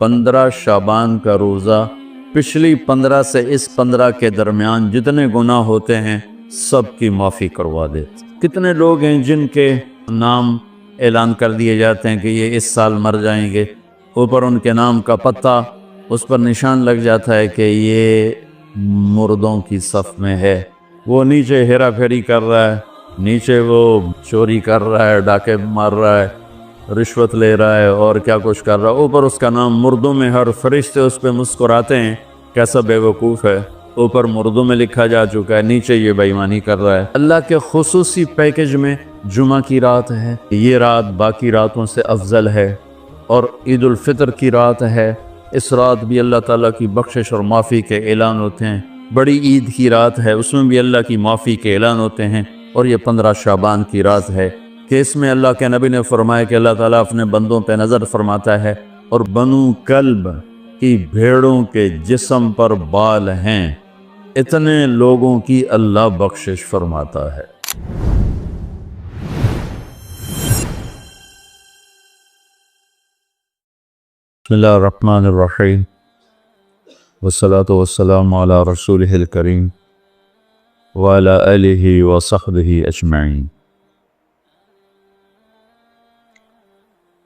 15 شعبان کا روزہ پچھلی 15 سے اس 15 کے درمیان جتنے گناہ ہوتے ہیں سب کی معافی کروا دیتے۔ کتنے لوگ ہیں جن کے نام اعلان کر دیے جاتے ہیں کہ یہ اس سال مر جائیں گے، اوپر ان کے نام کا پتہ اس پر نشان لگ جاتا ہے کہ یہ مردوں کی صف میں ہے۔ وہ نیچے ہیرا پھیری کر رہا ہے، نیچے وہ چوری کر رہا ہے، ڈاکے مار رہا ہے، رشوت لے رہا ہے اور کیا کچھ کر رہا ہے، اوپر اس کا نام مردوں میں، ہر فرشتے اس پہ مسکراتے ہیں، کیسا بے وقوف ہے، اوپر مردوں میں لکھا جا چکا ہے، نیچے یہ بے ایمانی کر رہا ہے۔ اللہ کے خصوصی پیکج میں جمعہ کی رات ہے، یہ رات باقی راتوں سے افضل ہے، اور عید الفطر کی رات ہے، اس رات بھی اللہ تعالیٰ کی بخشش اور معافی کے اعلان ہوتے ہیں۔ بڑی عید کی رات ہے، اس میں بھی اللہ کی معافی کے اعلان ہوتے ہیں، اور یہ 15 شعبان کی رات ہے کہ اس میں اللہ کے نبی نے فرمایا کہ اللہ تعالیٰ اپنے بندوں پہ نظر فرماتا ہے، اور بنو کلب کی بھیڑوں کے جسم پر بال ہیں، اتنے لوگوں کی اللہ بخشش فرماتا ہے۔ بسم اللہ الرحمن الرحیم، والصلاة والسلام علی رسولہ الکریم وعلی آلہ وصحبہ اجمعین۔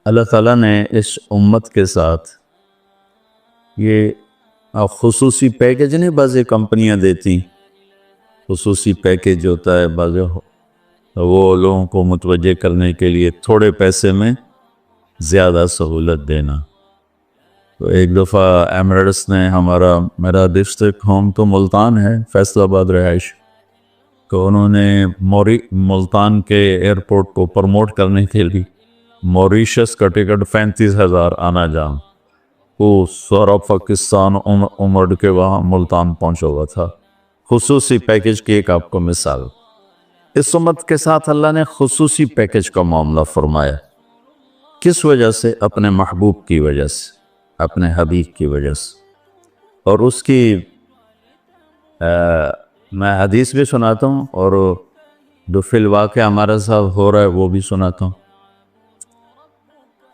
اللہ تعالیٰ نے اس امت کے ساتھ یہ خصوصی پیکج نہیں، بعض کمپنیاں دیتی، خصوصی پیکج ہوتا ہے بعض وہ لوگوں کو متوجہ کرنے کے لیے تھوڑے پیسے میں زیادہ سہولت دینا۔ تو ایک دفعہ ایمریٹس نے میرا ڈسٹرکٹ ہوم تو ملتان ہے، فیصل آباد رہائش، تو انہوں نے ملتان کے ایئرپورٹ کو پروموٹ کرنے کے لیے موریشس کا ٹکٹ 35,000 آنا جانا، وہ سارا پاکستان عمر کے وہاں ملتان پہنچا ہوا تھا۔ خصوصی پیکج کی ایک آپ کو مثال، اس امت کے ساتھ اللہ نے خصوصی پیکج کا معاملہ فرمایا۔ کس وجہ سے؟ اپنے محبوب کی وجہ سے، اپنے حبیب کی وجہ سے۔ اور اس کی میں حدیث بھی سناتا ہوں، اور جو فی الواقع ہمارے ساتھ ہو رہا ہے وہ بھی سناتا ہوں۔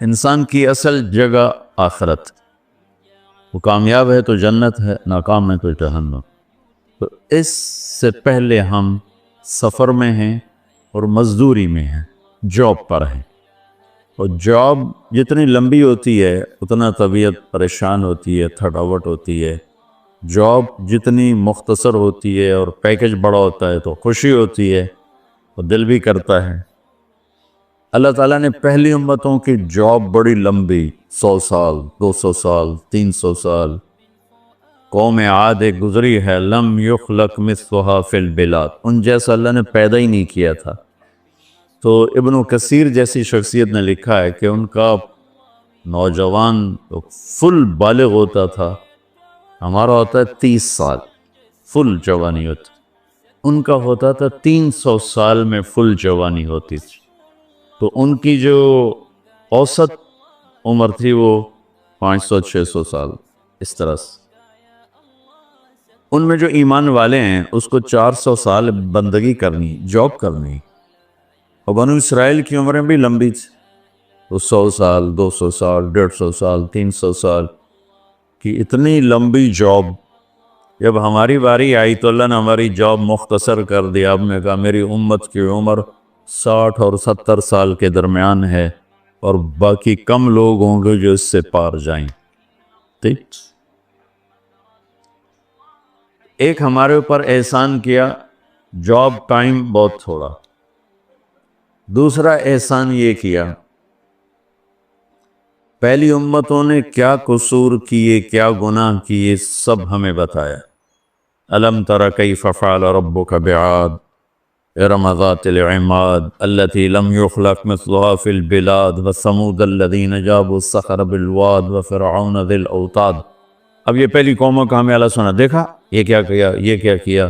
انسان کی اصل جگہ آخرت، وہ کامیاب ہے تو جنت ہے، ناکام ہے تو جہنم۔ تو اس سے پہلے ہم سفر میں ہیں اور مزدوری میں ہیں، جاب پر ہیں، اور جاب جتنی لمبی ہوتی ہے اتنا طبیعت پریشان ہوتی ہے، تھکاوٹ ہوتی ہے۔ جاب جتنی مختصر ہوتی ہے اور پیکج بڑا ہوتا ہے تو خوشی ہوتی ہے اور دل بھی کرتا ہے۔ اللہ تعالیٰ نے پہلی امتوں کی جاب بڑی لمبی، 100 سال، 200 سال، 300 سال۔ قوم عاد ایک گزری ہے، لم یخلق مثلھا فی البلاد، ان جیسا اللہ نے پیدا ہی نہیں کیا تھا۔ تو ابن کثیر جیسی شخصیت نے لکھا ہے کہ ان کا نوجوان فل بالغ ہوتا تھا، ہمارا ہوتا ہے 30 سال فل جوانی ہوتی، ان کا ہوتا تھا 300 سال میں فل جوانی ہوتی تھی۔ تو ان کی جو اوسط عمر تھی وہ 500-600 سال، اس طرح سے۔ ان میں جو ایمان والے ہیں اس کو 400 سال بندگی کرنی، جاب کرنی، اور بنو اسرائیل کی عمریں بھی لمبی تھی، تو 100 سال، 200 سال، 150 سال، 300 سال کی اتنی لمبی جاب۔ جب ہماری باری آئی تو اللہ نے ہماری جاب مختصر کر دیا۔ آپ نے کہا میری امت کی عمر 60 اور 70 سال کے درمیان ہے، اور باقی کم لوگ ہوں گے جو اس سے پار جائیں۔ ٹھیک، ایک ہمارے اوپر احسان کیا، جاب ٹائم بہت تھوڑا۔ دوسرا احسان یہ کیا، پہلی امتوں نے کیا قصور کیے، کیا گناہ کیے، سب ہمیں بتایا۔ الم تر کیف فعل ربک بعاد ارم ذات العماد التي لم يخلق مثلها في البلاد وثمود الذين جابوا الصخر بالواد وفرعون ذي الاوتاد۔ اب یہ پہلی قوموں کا ہمیں اللہ سنا، دیکھا یہ کیا کیا، یہ کیا کیا۔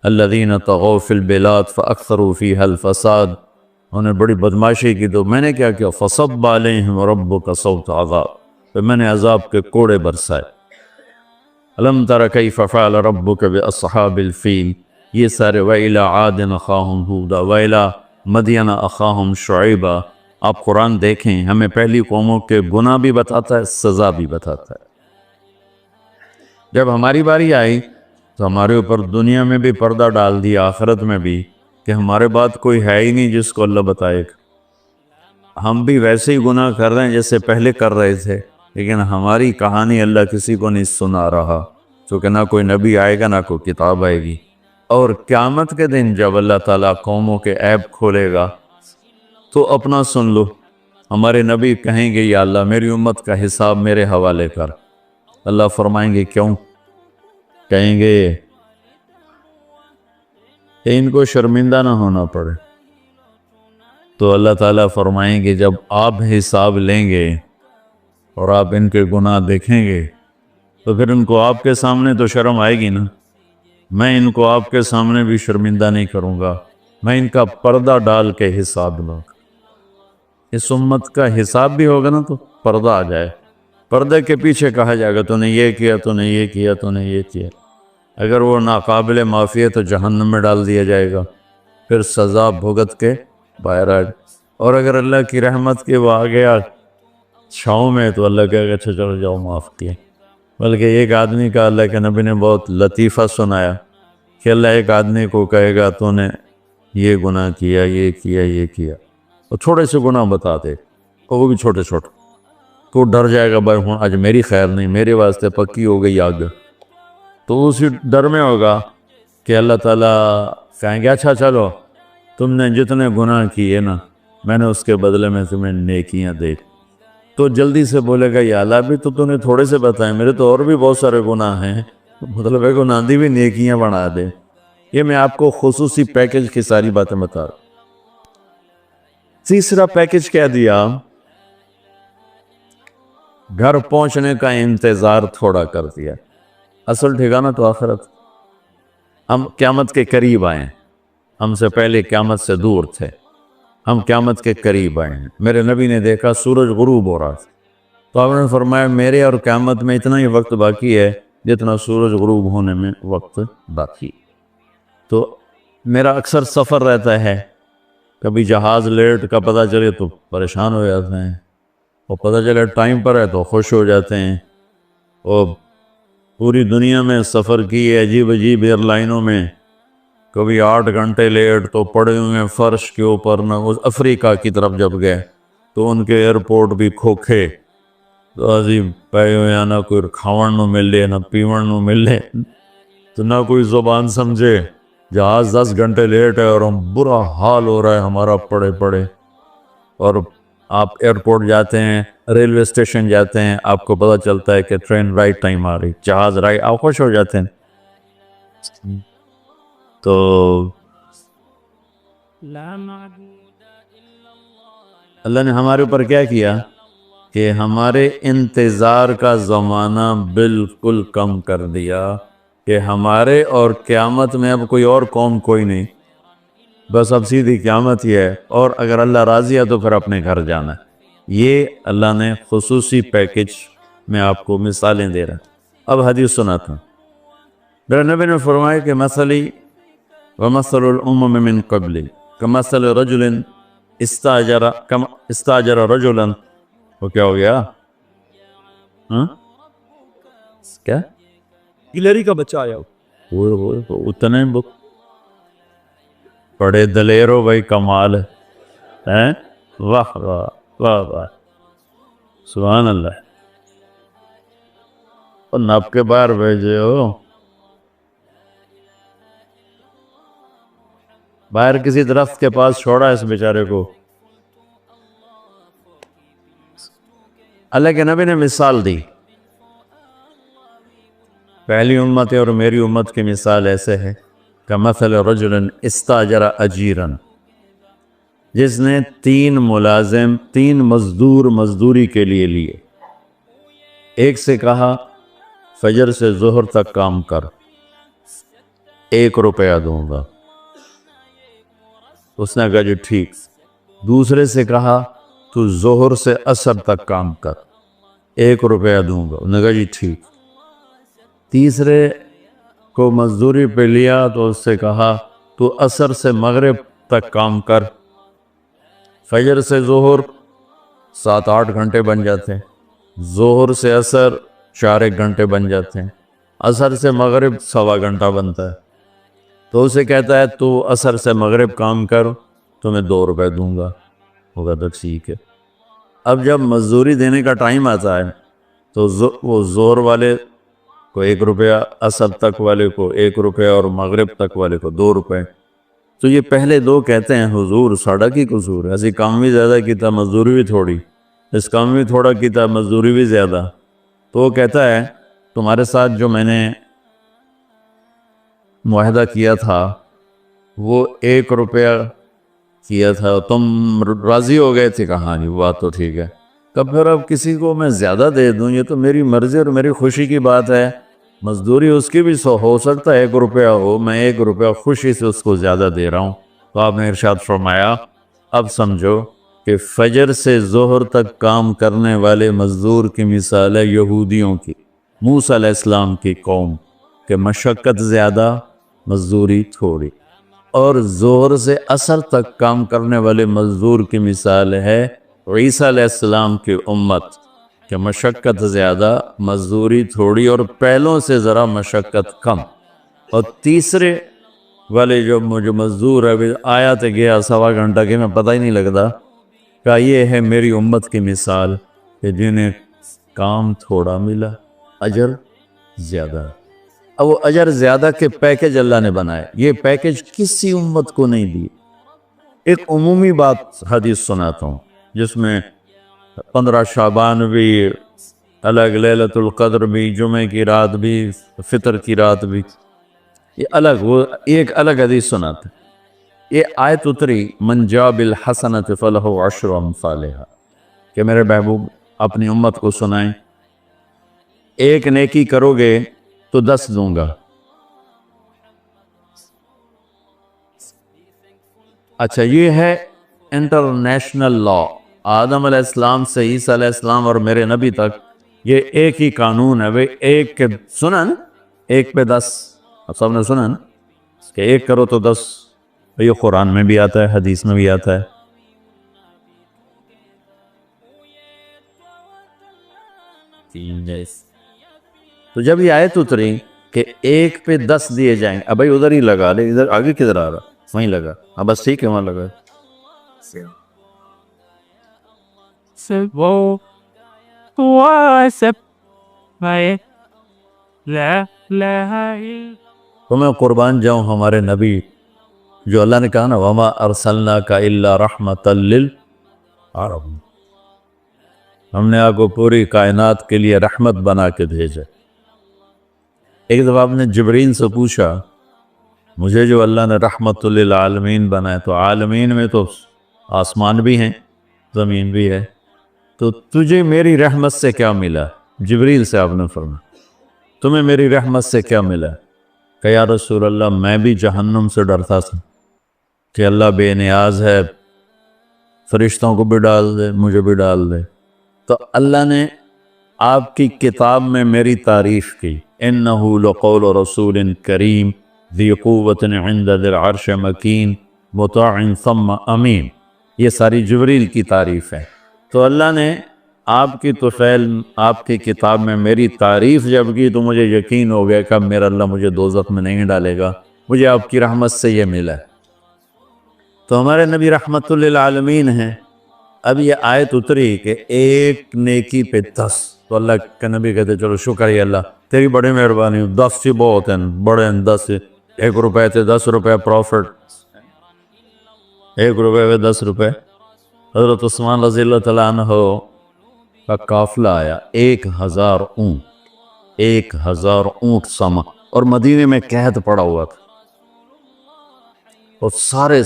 الذين طغوا في البلاد فاكثروا فيها الفساد، انہوں نے بڑی بدماشی کی، تو میں نے کیا کیا، فصب علیہم ربک صوت عذاب، تو میں نے عذاب کے کوڑے برسائے۔ الم تر کیف فعل ربک باصحاب الفیل، یہ سارے وَإِلَىٰ عَادٍ أَخَاهُمْ هُودًا وَإِلَىٰ مَدْيَنَ أَخَاهُمْ شُعَيْبًا آپ قرآن دیکھیں، ہمیں پہلی قوموں کے گناہ بھی بتاتا ہے، سزا بھی بتاتا ہے۔ جب ہماری باری آئی تو ہمارے اوپر دنیا میں بھی پردہ ڈال دیا، آخرت میں بھی، کہ ہمارے بعد کوئی ہے ہی نہیں جس کو اللہ بتائے گا۔ ہم بھی ویسے ہی گناہ کر رہے ہیں جیسے پہلے کر رہے تھے، لیکن ہماری کہانی اللہ کسی کو نہیں سنا رہا، چونکہ نہ کوئی نبی آئے گا، نہ کوئی کتاب آئے گی۔ اور قیامت کے دن جب اللہ تعالیٰ قوموں کے عیب کھولے گا تو اپنا سن لو، ہمارے نبی کہیں گے یا اللہ میری امت کا حساب میرے حوالے کر۔ اللہ فرمائیں گے کیوں؟ کہیں گے کہ ان کو شرمندہ نہ ہونا پڑے۔ تو اللہ تعالیٰ فرمائیں گے جب آپ حساب لیں گے اور آپ ان کے گناہ دیکھیں گے تو پھر ان کو آپ کے سامنے تو شرم آئے گی نا، میں ان کو آپ کے سامنے بھی شرمندہ نہیں کروں گا، میں ان کا پردہ ڈال کے حساب لوں گا۔ اس امت کا حساب بھی ہوگا نا تو پردہ آ جائے، پردے کے پیچھے کہا جائے گا تو نے یہ کیا، تو نے یہ کیا، تو نے یہ کیا۔ اگر وہ ناقابل معافی ہے تو جہنم میں ڈال دیا جائے گا، پھر سزا بھگت کے باہر آ جائے۔ اور اگر اللہ کی رحمت کے وہ آ گیا چھاؤں میں تو اللہ کہے گا اچھا چلو جاؤ معاف کیا۔ بلکہ ایک آدمی کا اللہ کے نبی نے بہت لطیفہ سنایا کہ اللہ ایک آدمی کو کہے گا تو نے یہ گناہ کیا، یہ کیا، یہ کیا، اور تھوڑے سے گناہ بتا دے، اور وہ بھی چھوٹے چھوٹے، تو ڈر جائے گا بھائی ہوں آج میری خیر نہیں، میرے واسطے پکی ہو گئی آگ۔ تو اسی ڈر میں ہوگا کہ اللہ تعالیٰ کہیں گے اچھا چلو تم نے جتنے گناہ کیے نا میں نے اس کے بدلے میں تمہیں نیکیاں دے۔ تو جلدی سے بولے گا یا اللہ بھی تو نے تھوڑے سے بتائے، میرے تو اور بھی بہت سارے گناہ ہیں، مطلب ہے گناہ دی بھی نیکیاں بنا دے۔ یہ میں آپ کو خصوصی پیکج کی ساری باتیں بتا رہا ہوں۔ تیسرا پیکج کیا دیا؟ گھر پہنچنے کا انتظار تھوڑا کر دیا۔ اصل ٹھکانہ تو آخرت، ہم قیامت کے قریب آئے ہیں، ہم سے پہلے قیامت سے دور تھے، ہم قیامت کے قریب آئے ہیں۔ میرے نبی نے دیکھا سورج غروب ہو رہا تھا، تو آپ نے فرمایا میرے اور قیامت میں اتنا ہی وقت باقی ہے جتنا سورج غروب ہونے میں وقت باقی۔ تو میرا اکثر سفر رہتا ہے، کبھی جہاز لیٹ کا پتہ چلے تو پریشان ہو جاتے ہیں، اور پتہ چلے ٹائم پر ہے تو خوش ہو جاتے ہیں۔ اور پوری دنیا میں سفر کی عجیب عجیب ایئر لائنوں میں، کبھی 8 گھنٹے لیٹ تو پڑے ہوئے فرش کے اوپر نہ۔ افریقہ کی طرف جب گئے تو ان کے ایئرپورٹ بھی کھوکھے، تو عظیم پے ہوئے نہ کوئی کھاون نو ملے نہ پیون نو ملے، تو نہ کوئی زبان سمجھے، جہاز 10 گھنٹے لیٹ ہے اور ہم برا حال ہو رہا ہے ہمارا پڑے پڑے۔ اور آپ ایئرپورٹ جاتے ہیں، ریلوے اسٹیشن جاتے ہیں، آپ کو پتہ چلتا ہے کہ ٹرین رائٹ ٹائم آ رہی، جہاز رائٹ، آپ خوش ہو جاتے ہیں۔ تو اللہ نے ہمارے اوپر کیا کیا کہ ہمارے انتظار کا زمانہ بالکل کم کر دیا، کہ ہمارے اور قیامت میں اب کوئی اور قوم کوئی نہیں، بس اب سیدھی قیامت ہی ہے، اور اگر اللہ راضی ہے تو پھر اپنے گھر جانا ہے۔ یہ اللہ نے خصوصی پیکج میں آپ کو مثالیں دے رہا ہے۔ اب حدیث سناتا ہوں۔ میرے نبی نے فرمایا کہ مثلی ومثل الامم من قبلی کمثل رجل استاجر رجلا، وہ کیا ہو گیا؟ کیا؟ ہلری کا بچہ آیا وہ اتنے بڑے دلیر ہو بھائی، کمال ہے، واہ واہ واہ واہ، سبحان اللہ۔ اور نب کے باہر بھیجے ہو، باہر کسی درخت کے پاس چھوڑا اس بیچارے کو۔ اللہ کے نبی نے مثال دی، پہلی امت اور میری امت کی مثال ایسے ہے کہ مثل رجل استاجر اجیرا، جس نے 3 مزدور مزدوری کے لیے ایک سے کہا فجر سے ظہر تک کام کر، 1 روپیہ دوں گا، اس نے کہا جی ٹھیک۔ دوسرے سے کہا تو ظہر سے عصر تک کام کر، 1 روپیہ دوں گا، انہوں نے کہا جی ٹھیک۔ تیسرے کو مزدوری پہ لیا تو اس سے کہا تو عصر سے مغرب تک کام کر، فجر سے ظہر 7-8 گھنٹے بن جاتے ہیں، ظہر سے عصر 4 گھنٹے بن جاتے ہیں، عصر سے مغرب 1.25 گھنٹہ بنتا ہے۔ تو اسے کہتا ہے تو عصر سے مغرب کام کر، تمہیں 2 روپے دوں گا۔ ہوگا تو ٹھیک ہے۔ اب جب مزدوری دینے کا ٹائم آتا ہے تو وہ ظہر والے کو 1 روپیہ، عصر تک والے کو 1 روپیہ اور مغرب تک والے کو 2 روپے۔ تو یہ پہلے 2 کہتے ہیں حضور ساڑا کی قصور ہے، اسی کام بھی زیادہ کیتا مزدوری بھی تھوڑی، اس کام بھی تھوڑا کیتا مزدوری بھی زیادہ۔ تو وہ کہتا ہے تمہارے ساتھ جو میں نے معاہدہ کیا تھا وہ 1 روپیہ کیا تھا، تم راضی ہو گئے تھے؟ کہا نہیں، بات تو ٹھیک ہے۔ کب پھر اب کسی کو میں زیادہ دے دوں، یہ تو میری مرضی اور میری خوشی کی بات ہے، مزدوری اس کی بھی ہو سکتا ہے 1 روپیہ ہو، میں 1 روپیہ خوشی سے اس کو زیادہ دے رہا ہوں۔ تو آپ نے ارشاد فرمایا اب سمجھو کہ فجر سے ظہر تک کام کرنے والے مزدور کی مثال ہے یہودیوں کی، موسیٰ علیہ السلام کی قوم، کہ مشقت زیادہ مزدوری تھوڑی، اور ظہر سے عصر تک کام کرنے والے مزدور کی مثال ہے عیسیٰ علیہ السلام کی امت، کہ مشقت زیادہ مزدوری تھوڑی اور پہلوں سے ذرا مشقت کم۔ اور تیسرے والے جو مزدور ہے آیا تو گیا 1.25 گھنٹہ کہ میں پتہ ہی نہیں لگتا، کہ یہ ہے میری امت کی مثال کہ جنہیں کام تھوڑا ملا اجر زیادہ۔ اب وہ اجر زیادہ کے پیکج اللہ نے بنائے، یہ پیکج کسی امت کو نہیں دی۔ ایک عمومی بات حدیث سناتا ہوں جس میں 15 شعبان بھی الگ، لیلۃ القدر بھی، جمعہ کی رات بھی، فطر کی رات بھی، یہ الگ، وہ ایک الگ حدیث سناتے ہیں۔ یہ آیت اتری من جاء بالحسنۃ فلہ عشر امثالھا، کہ میرے محبوب اپنی امت کو سنائیں 1 نیکی کرو گے تو 10 دوں گا۔ اچھا، یہ ہے انٹرنیشنل لا، آدم علیہ السلام سے عیسیٰ علیہ السلام اور میرے نبی تک یہ ایک ہی قانون ہے۔ بھئی 1 کے سنا نا، 1 پہ 10، اب سب نے سنا نا کہ 1 کرو تو 10، یہ قرآن میں بھی آتا ہے، حدیث میں بھی آتا ہے۔ تو جب یہ آیت اتری کہ 1 پہ 10 دیے جائیں، اب بھائی ادھر ہی لگا لے، ادھر آگے کدھر آ رہا، وہیں لگا، اب بس ٹھیک ہے وہاں لگا۔ تو میں قربان جاؤں ہمارے نبی، جو اللہ نے کہا نا وَمَا أَرْسَلْنَاكَ إِلَّا رَحْمَةً لِلْعَالَمِينَ، ہم نے آپ کو پوری کائنات کے لیے رحمت بنا کے بھیجا۔ ایک دفعہ آپ نے جبرائیل سے پوچھا مجھے جو اللہ نے رحمت للعالمین بنائے، تو عالمین میں تو آسمان بھی ہیں زمین بھی ہے، تو تجھے میری رحمت سے کیا ملا؟ جبرائیل سے آپ نے فرمایا تمہیں میری رحمت سے کیا ملا؟ کہ یا رسول اللہ میں بھی جہنم سے ڈرتا تھا کہ اللہ بے نیاز ہے، فرشتوں کو بھی ڈال دے مجھے بھی ڈال دے، تو اللہ نے آپ کی کتاب میں میری تعریف کی، انہو لقول رسول کریم ذی قوت عند ذی العرش مکین مطاع ثم امین، یہ ساری جبرائیل کی تعریف ہے۔ تو اللہ نے آپ کی طفیل آپ کی کتاب میں میری تعریف جب کی تو مجھے یقین ہو گیا کہ اب میرا اللہ مجھے دوزخ میں نہیں ڈالے گا، مجھے آپ کی رحمت سے یہ ملا۔ تو ہمارے نبی رحمت للعالمین ہیں۔ اب یہ آیت اتری کہ 1 نیکی پہ 10، تو اللہ کے نبی کہتے چلو شکر ہے اللہ تیری بڑی مہربانی، 10 سے بہت ہیں، بڑے ہیں 10 سے، 1 روپے تھے 10 روپے پروفٹ، 1 روپے پہ 10 روپے۔ حضرت عثمان رضی اللہ تعالیٰ عنہ کا قافلہ آیا، 1000 اونٹ، 1000 اونٹ سما، اور مدینے میں قحط پڑا ہوا تھا، اور سارے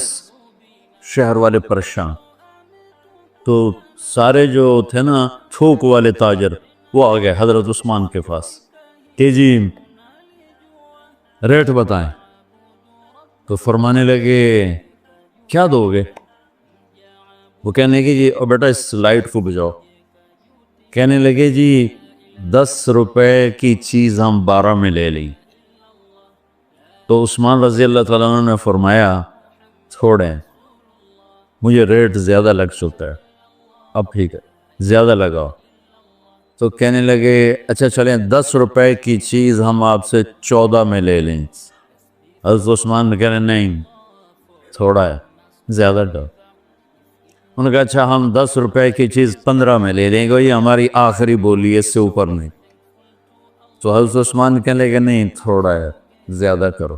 شہر والے پریشان۔ تو سارے جو تھے نا تھوک والے تاجر وہ آ گئے حضرت عثمان کے پاس کہ جی ریٹ بتائیں، تو فرمانے لگے کیا دو گے؟ وہ کہنے لگے جی بیٹا اس لائٹ کو بجھاؤ، کہنے لگے جی 10 روپے کی چیز ہم 12 میں لے لیں۔ تو عثمان رضی اللہ تعالیٰ عنہ نے فرمایا چھوڑیں، مجھے ریٹ زیادہ لگ چکا ہے، اب ٹھیک ہے زیادہ لگاؤ. تو کہنے لگے اچھا چلیں 10 روپے کی چیز ہم آپ سے 14 میں لے لیں. حضرت عثمان نے کہا نہیں تھوڑا ہے زیادہ ڈر. انہوں نے کہا اچھا ہم 10 روپے کی چیز 15 میں لے لیں گے, یہ ہماری آخری بولی ہے, اس سے اوپر نہیں. تو حضرت عثمان کہنے لگے نہیں تھوڑا ہے زیادہ کرو,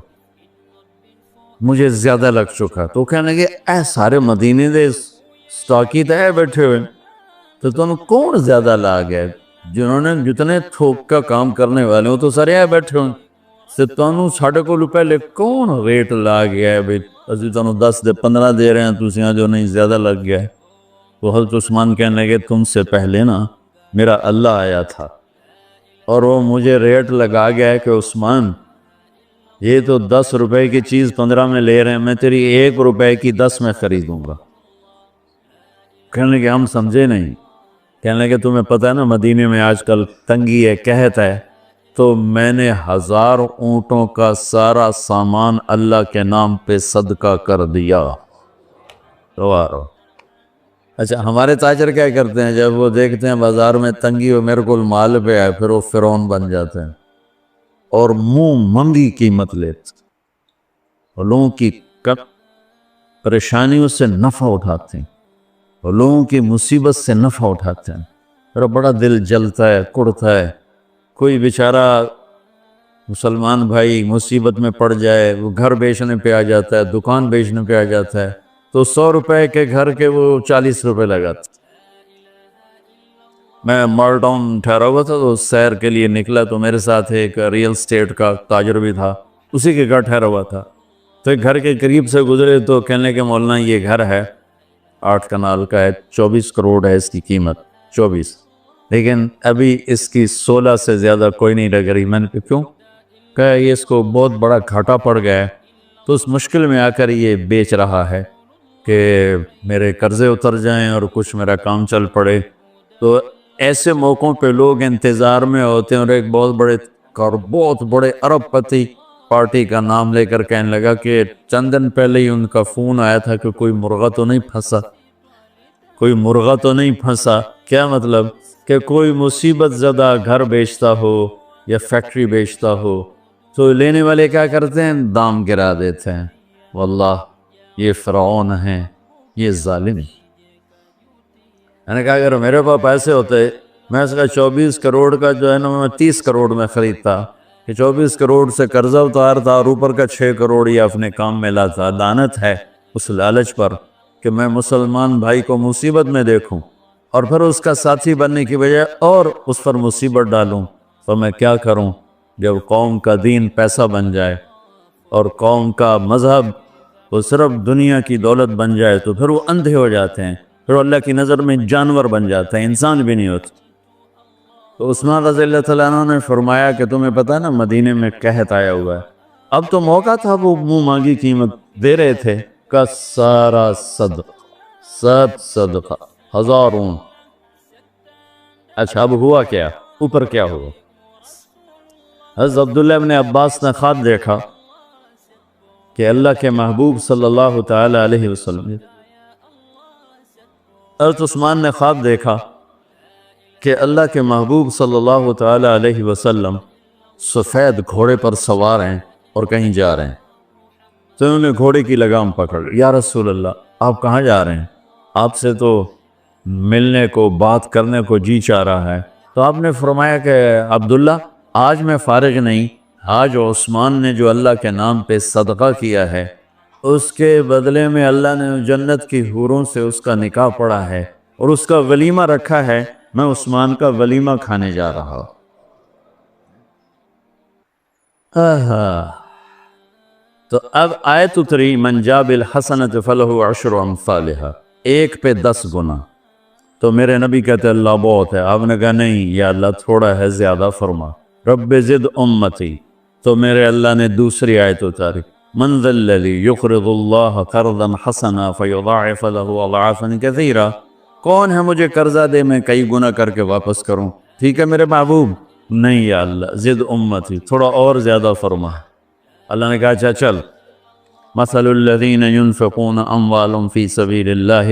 مجھے زیادہ لگ چکا. تو کہنے لگے اے سارے مدینے دے سٹاکی تے بیٹھے ہوئے, تو تم کون زیادہ لا گئے؟ جنہوں نے جتنے تھوک کا کام کرنے والے ہوں تو سارے آئے بیٹھے ہوئے, سے تمہیں ساڑھے کو پہلے کون ریٹ لا گیا ہے بھئی اسی تمہیں 10 دے 15 دے رہے ہیں تُسیاں جو نہیں زیادہ لگ گیا ہے. تو حضرت عثمان کہنے لگے تم سے پہلے نا میرا اللہ آیا تھا اور وہ مجھے ریٹ لگا گیا ہے کہ عثمان یہ تو 10 روپے کی چیز 15 میں لے رہے ہیں, میں تیری 1 روپے کی 10 میں خریدوں گا. کہنے لگے ہم سمجھے نہیں. کہنے لگے تمہیں پتہ ہے نا مدینے میں آج کل تنگی ہے قحط ہے, تو میں نے 1000 اونٹوں کا سارا سامان اللہ کے نام پہ صدقہ کر دیا. اچھا ہمارے تاجر کیا کرتے ہیں جب وہ دیکھتے ہیں بازار میں تنگی ہو میرے کو مال پہ آئے پھر وہ فرعون بن جاتے ہیں اور منہ منگی قیمت لیتے اور لوگوں کی پریشانیوں سے نفع اٹھاتے ہیں اور لوگوں کی مصیبت سے نفع اٹھاتے ہیں. میرا بڑا دل جلتا ہے کڑتا ہے. کوئی بیچارہ مسلمان بھائی مصیبت میں پڑ جائے, وہ گھر بیچنے پہ آ جاتا ہے, دکان بیچنے پہ آ جاتا ہے, تو 100 روپے کے گھر کے وہ 40 روپے لگاتا. میں مال ٹاؤن ٹھہرا ہوا تھا تو سیر کے لیے نکلا, تو میرے ساتھ ایک ریئل اسٹیٹ کا تاجر بھی تھا, اسی کے گھر ٹھہرا ہوا تھا. تو ایک گھر کے قریب سے گزرے تو کہنے لگے مولانا یہ گھر ہے 8 کنال کا ہے, 24 کروڑ ہے اس کی قیمت, 24, لیکن ابھی اس کی 16 سے زیادہ کوئی نہیں لگ رہی. میں نے کہا کیوں؟ کہا یہ اس کو بہت بڑا گھاٹا پڑ گیا ہے تو اس مشکل میں آ کر یہ بیچ رہا ہے کہ میرے قرضے اتر جائیں اور کچھ میرا کام چل پڑے. تو ایسے موقعوں پہ لوگ انتظار میں ہوتے ہیں. اور ایک بہت بڑے ارب پتی پارٹی کا نام لے کر کہنے لگا کہ چند دن پہلے ہی ان کا فون آیا تھا کہ کوئی مرغہ تو نہیں پھنسا, کوئی مرغہ تو نہیں پھنسا. کیا مطلب کہ کوئی مصیبت زدہ گھر بیچتا ہو یا فیکٹری بیچتا ہو تو لینے والے کیا کرتے ہیں دام گرا دیتے ہیں. واللہ یہ فرعون ہیں, یہ ظالم. میں نے کہا اگر میرے پاس پیسے ہوتے میں اس کا 24 کروڑ کا جو ہے نا میں 30 کروڑ میں خریدتا کہ 24 کروڑ سے قرضہ اتارتا اور اوپر کا 6 کروڑ یہ اپنے کام میں لاتا. لعنت ہے اس لالچ پر کہ میں مسلمان بھائی کو مصیبت میں دیکھوں اور پھر اس کا ساتھی بننے کی وجہ اور اس پر مصیبت ڈالوں. تو میں کیا کروں جب قوم کا دین پیسہ بن جائے اور قوم کا مذہب وہ صرف دنیا کی دولت بن جائے تو پھر وہ اندھے ہو جاتے ہیں, پھر اللہ کی نظر میں جانور بن جاتے ہیں, انسان بھی نہیں ہوتے. تو عثمان رضی اللہ تعالیٰ عنہ نے فرمایا کہ تمہیں پتہ ہے نا مدینے میں قحط آیا ہوا ہے, اب تو موقع تھا وہ منہ مانگی قیمت دے رہے تھے کا سارا صدقہ, سب صدقہ 1000 اونٹ. اچھا اب ہوا کیا, اوپر کیا ہوا؟ حضرت عبداللہ ابن عباس نے خواب دیکھا کہ اللہ کے محبوب صلی اللہ تعالی علیہ وسلم, حضرت عثمان نے خواب دیکھا کہ اللہ کے محبوب صلی اللہ تعالی علیہ وسلم سفید گھوڑے پر سوار ہیں اور کہیں جا رہے ہیں. تو انہوں نے گھوڑے کی لگام پکڑ, یا رسول اللہ آپ کہاں جا رہے ہیں؟ آپ سے تو ملنے کو بات کرنے کو جی چاہ رہا ہے. تو آپ نے فرمایا کہ عبداللہ آج میں فارغ نہیں, آج عثمان نے جو اللہ کے نام پہ صدقہ کیا ہے اس کے بدلے میں اللہ نے جنت کی حوروں سے اس کا نکاح پڑھا ہے اور اس کا ولیمہ رکھا ہے, میں عثمان کا ولیمہ کھانے جا رہا ہوں. تو اب آیت اتری من جاء بالحسنۃ فلہ 10 امثالھا, 1 پہ 10 گنا. تو میرے نبی کہتے اللہ بہت ہے. آپ نے کہا نہیں یا اللہ تھوڑا ہے, زیادہ فرما, رب زد امتی. تو میرے اللہ نے دوسری آیت اتاری من ذا الذی یقرض اللہ قرضا حسنا فیضاعف له اضعافا کثیرا, کون ہے مجھے قرضہ دے میں کئی گنا کر کے واپس کروں. ٹھیک ہے میرے محبوب, نہیں یا اللہ زد امتی, تھوڑا اور زیادہ فرما. اللہ نے کہا اچھا چل, مثل الذین ينفقون اموالهم فی سبیل اللہ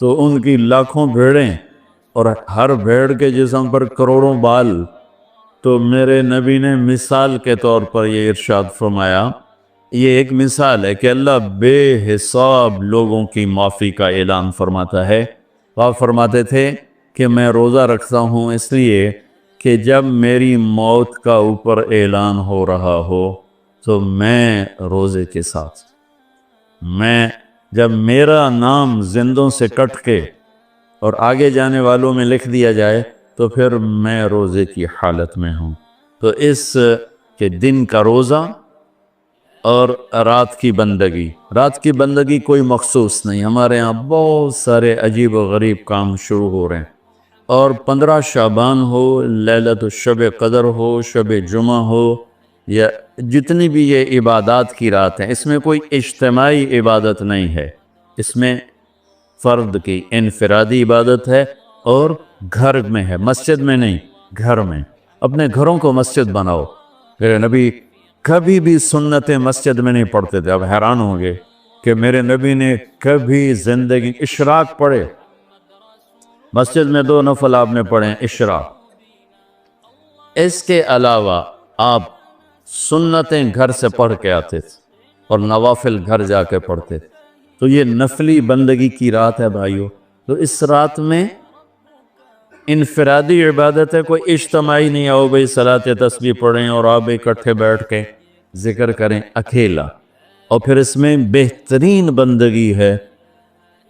تو ان کی لاکھوں بھیڑیں اور ہر بھیڑ کے جسم پر کروڑوں بال. تو میرے نبی نے مثال کے طور پر یہ ارشاد فرمایا، یہ ایک مثال ہے کہ اللہ بے حساب لوگوں کی معافی کا اعلان فرماتا ہے. آپ فرماتے تھے کہ میں روزہ رکھتا ہوں اس لیے کہ جب میری موت کا اوپر اعلان ہو رہا ہو تو میں روزے کے ساتھ، میں جب میرا نام زندوں سے کٹ کے اور آگے جانے والوں میں لکھ دیا جائے تو پھر میں روزے کی حالت میں ہوں. تو اس کے دن کا روزہ اور رات کی بندگی کوئی مخصوص نہیں. ہمارے ہاں بہت سارے عجیب و غریب کام شروع ہو رہے ہیں، اور 15 شعبان ہو، لیلۃ الشب قدر ہو، شب جمعہ ہو، یا جتنی بھی یہ عبادات کی رات ہیں، اس میں کوئی اجتماعی عبادت نہیں ہے. اس میں فرد کی انفرادی عبادت ہے اور گھر میں ہے، مسجد میں نہیں، گھر میں. اپنے گھروں کو مسجد بناؤ. میرے نبی کبھی بھی سنت مسجد میں نہیں پڑھتے تھے. اب حیران ہوں گے کہ میرے نبی نے کبھی زندگی اشراق پڑھے؟ مسجد میں 2 نفل آپ نے پڑھے اشراق. اس کے علاوہ آپ سنتیں گھر سے پڑھ کے آتے تھے اور نوافل گھر جا کے پڑھتے تھے. تو یہ نفلی بندگی کی رات ہے بھائیو. تو اس رات میں انفرادی عبادت ہے، کوئی اجتماعی نہیں. آؤ بھئی صلاۃ تسبیح پڑھیں اور آپ اکٹھے بیٹھ کے ذکر کریں اکیلا. اور پھر اس میں بہترین بندگی ہے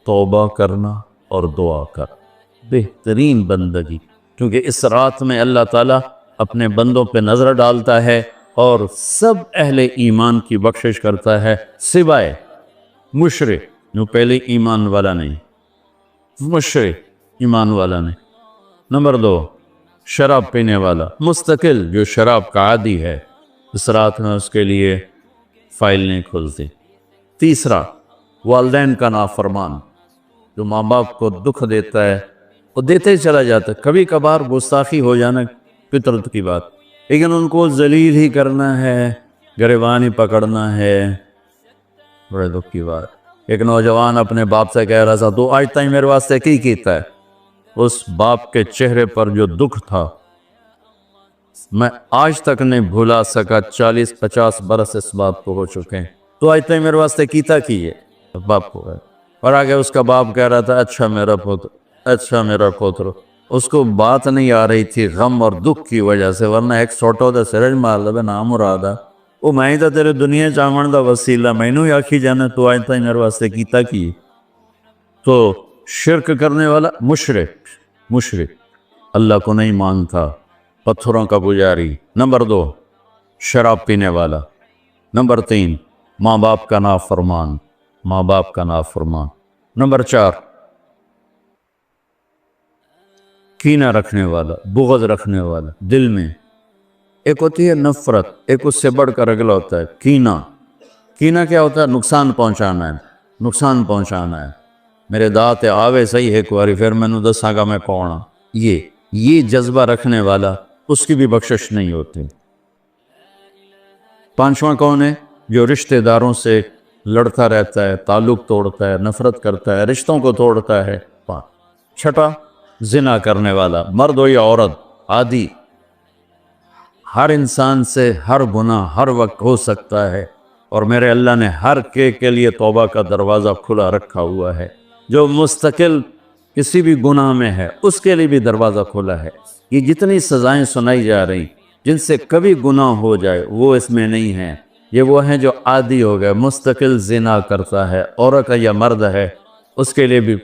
توبہ کرنا اور دعا کرنا. بہترین بندگی، کیونکہ اس رات میں اللہ تعالیٰ اپنے بندوں پہ نظر ڈالتا ہے اور سب اہل ایمان کی بخشش کرتا ہے سوائے مشرک جو پہلے ایمان والا نہیں. مشرک ایمان والا نہیں. نمبر 2 شراب پینے والا مستقل جو شراب کا عادی ہے، اس رات میں اس کے لیے فائل نہیں کھلتی. تیسرا والدین کا نافرمان جو ماں باپ کو دکھ دیتا ہے، وہ دیتے ہی چلا جاتا ہے. کبھی کبھار گستاخی ہو جانا فطرت کی بات، لیکن ان کو ذلیل ہی کرنا ہے، گریبان ہی پکڑنا ہے. بڑے دکھ کی بات. ایک نوجوان اپنے باپ سے کہہ رہا تھا تو آج تک میرے واسطے کی کیتا ہے. اس باپ کے چہرے پر جو دکھ تھا میں آج تک نہیں بھولا سکا. 40-50 برس اس باپ کو ہو چکے ہیں. تو آج تک میرے واسطے کیتا کی ہے باپ کو. اور آگے اس کا باپ کہہ رہا تھا اچھا میرا پوتر، اچھا میرا پوتر. اس کو بات نہیں آ رہی تھی غم اور دکھ کی وجہ سے، ورنہ ایک سوٹو دے سرج مار لبے نام مرادا وہ میں تا تیرے دنیا چاون دا وسیلہ مینوں ہی آکھی جانا تو آج تک میرے واسطے کیتا کی. تو شرک کرنے والا مشرک اللہ کو نہیں مانتا، پتھروں کا پجاری. نمبر 2 شراب پینے والا. نمبر 3 ماں باپ کا نافرمان. نمبر 4 کینہ رکھنے والا، بغض رکھنے والا دل میں. ایک ہوتی ہے نفرت، ایک اس سے بڑھ کر اگلا ہوتا ہے کینہ کیا ہوتا ہے؟ نقصان پہنچانا ہے. میرے دانت آوے صحیح ایک باری پھر میں نے دساں گا میں کون ہاں. یہ جذبہ رکھنے والا اس کی بھی بخشش نہیں ہوتی. 5واں کون ہے؟ جو رشتہ داروں سے لڑتا رہتا ہے، تعلق توڑتا ہے، نفرت کرتا ہے، رشتوں کو توڑتا ہے. 6 زنا کرنے والا، مرد ہو یا عورت، عادی. ہر انسان سے ہر گناہ ہر وقت ہو سکتا ہے، اور میرے اللہ نے ہر کے لیے توبہ کا دروازہ کھلا رکھا ہوا ہے. جو مستقل کسی بھی گناہ میں ہے اس کے لیے بھی دروازہ کھلا ہے. یہ جتنی سزائیں سنائی جا رہی جن سے کبھی گناہ ہو جائے وہ اس میں نہیں ہیں. یہ وہ ہیں جو عادی ہو گئے، مستقل زنا کرتا ہے، عورت ہے یا مرد ہے، اس کے لیے بھی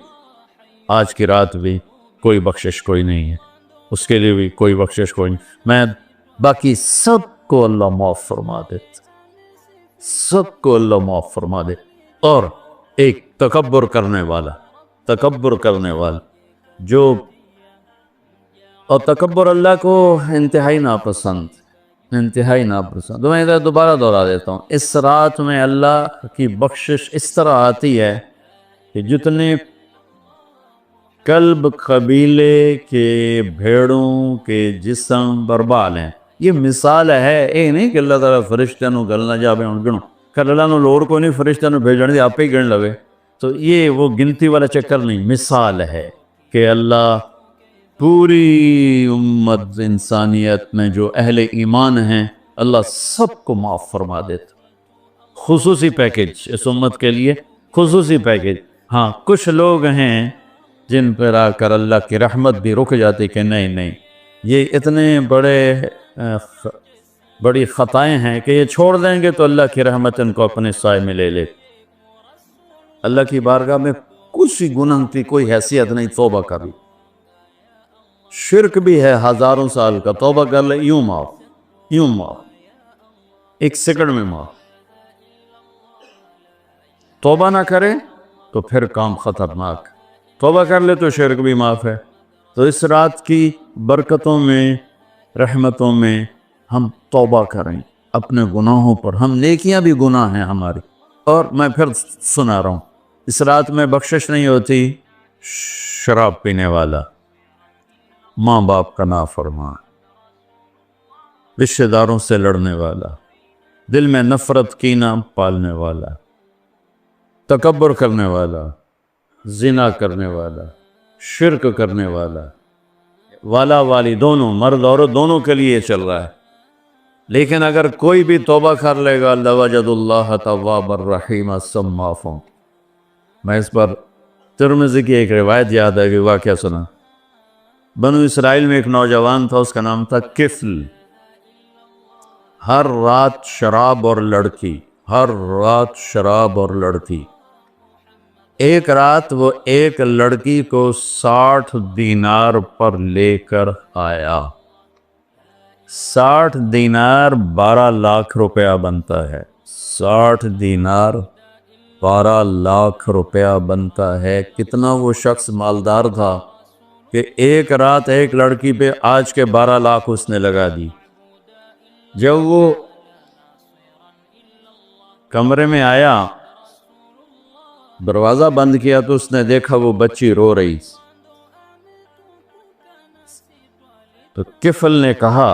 آج کی رات بھی کوئی بخشش کوئی نہیں ہے. اس کے لیے بھی کوئی بخشش کوئی نہیں. میں باقی سب کو اللہ معاف فرما دے، سب کو اللہ معاف فرما دے. اور ایک تکبر کرنے والا جو، اور تکبر اللہ کو انتہائی ناپسند. تو میں ادھر دوبارہ دہرا دیتا ہوں، اس رات میں اللہ کی بخشش اس طرح آتی ہے کہ جتنے کلب قبیلے کے بھیڑوں کے جسم بربال ہیں. یہ مثال ہے، یہ نہیں کہ اللہ تعالیٰ فرشتہ نو گلنا جا بے ہوں گنو کر اللہ نو لوڑ کو نہیں فرشتہ نو بھیجن دی آپ ہی گن لوے. تو یہ وہ گنتی والا چکر نہیں، مثال ہے کہ اللہ پوری امت انسانیت میں جو اہل ایمان ہیں اللہ سب کو معاف فرما دیتا. خصوصی پیکج اس امت کے لیے، خصوصی پیکج. ہاں کچھ لوگ ہیں جن پر آ کر اللہ کی رحمت بھی رک جاتی کہ نہیں یہ اتنے بڑی خطائیں ہیں کہ یہ چھوڑ دیں گے تو اللہ کی رحمت ان کو اپنے سائے میں لے لے. اللہ کی بارگاہ میں کچھ گناہ کی کوئی حیثیت نہیں، توبہ کر لو. شرک بھی ہے ہزاروں سال کا، توبہ کر لے یوں معاف، ایک سیکنڈ میں معاف. توبہ نہ کرے تو پھر کام خطرناک. توبہ کر لے تو شرک بھی معاف ہے. تو اس رات کی برکتوں میں، رحمتوں میں ہم توبہ کریں اپنے گناہوں پر. ہم نیکیاں بھی گناہ ہیں ہماری. اور میں پھر سنا رہا ہوں، اس رات میں بخشش نہیں ہوتی شراب پینے والا، ماں باپ کا نافرمان، رشتہ داروں سے لڑنے والا، دل میں نفرت کینہ پالنے والا، تکبر کرنے والا، زنا کرنے والا، شرک کرنے والا والی دونوں، مرد عورت دونوں کے لیے چل رہا ہے. لیکن اگر کوئی بھی توبہ کر لے گا لوجد اللہ تواب الرحیم، سب معاف ہوں. میں اس پر ترمذی کی ایک روایت یاد ہے کہ واقعہ سنا. بنو اسرائیل میں ایک نوجوان تھا، اس کا نام تھا کفل. ہر رات شراب اور لڑکی. ایک رات وہ ایک لڑکی کو 60 دینار پر لے کر آیا. 60 دینار 12 لاکھ روپیہ بنتا ہے. 60 دینار 12 لاکھ روپیہ بنتا ہے. کتنا وہ شخص مالدار تھا کہ ایک رات ایک لڑکی پہ آج کے 12 لاکھ اس نے لگا دی. جب وہ کمرے میں آیا، دروازہ بند کیا تو اس نے دیکھا وہ بچی رو رہی. تو کفل نے کہا